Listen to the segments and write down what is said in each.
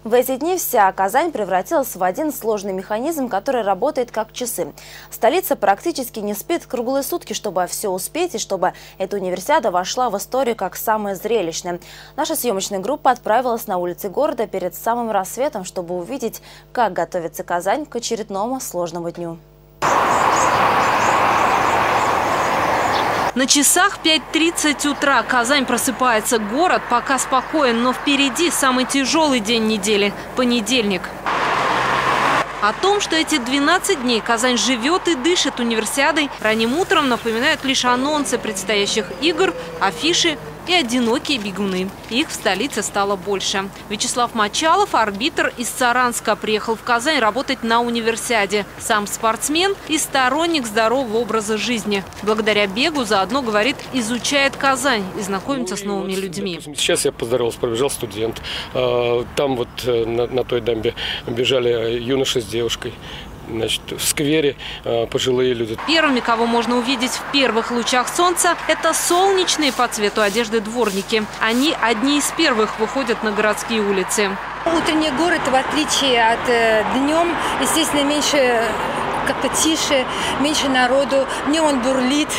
В эти дни вся Казань превратилась в один сложный механизм, который работает как часы. Столица практически не спит круглые сутки, чтобы все успеть и чтобы эта универсиада вошла в историю как самая зрелищная. Наша съемочная группа отправилась на улицы города перед самым рассветом, чтобы увидеть, как готовится Казань к очередному сложному дню. На часах 5:30 утра. Казань просыпается. Город пока спокоен, но впереди самый тяжелый день недели – понедельник. О том, что эти 12 дней Казань живет и дышит универсиадой, ранним утром напоминают лишь анонсы предстоящих игр, афиши и одинокие бегуны. Их в столице стало больше. Вячеслав Мочалов, арбитр из Саранска, приехал в Казань работать на универсиаде. Сам спортсмен и сторонник здорового образа жизни. Благодаря бегу заодно, говорит, изучает Казань и знакомится с новыми людьми. Сейчас я поздоровался, пробежал студент. Там вот на той дамбе бежали юноша с девушкой. Значит, в сквере пожилые люди. Первыми, кого можно увидеть в первых лучах солнца, это солнечные по цвету одежды дворники. Они одни из первых выходят на городские улицы. Утренний город, в отличие от днем, естественно, меньше, как-то тише, меньше народу. Днем он бурлит,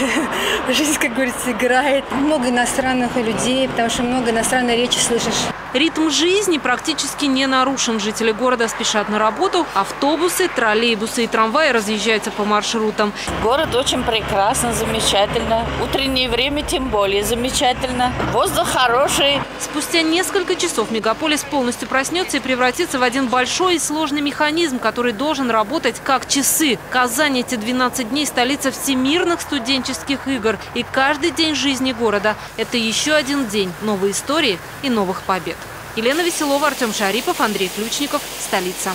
жизнь, как говорится, играет. Много иностранных людей, потому что много иностранной речи слышишь. Ритм жизни практически не нарушен. Жители города спешат на работу. Автобусы, троллейбусы и трамваи разъезжаются по маршрутам. Город очень прекрасно, замечательно. Утреннее время тем более замечательно. Воздух хороший. Спустя несколько часов мегаполис полностью проснется и превратится в один большой и сложный механизм, который должен работать как часы. Казань эти 12 дней – столица всемирных студенческих игр. И каждый день жизни города – это еще один день новой истории и новых побед. Елена Веселова, Артем Шарипов, Андрей Ключников. Столица.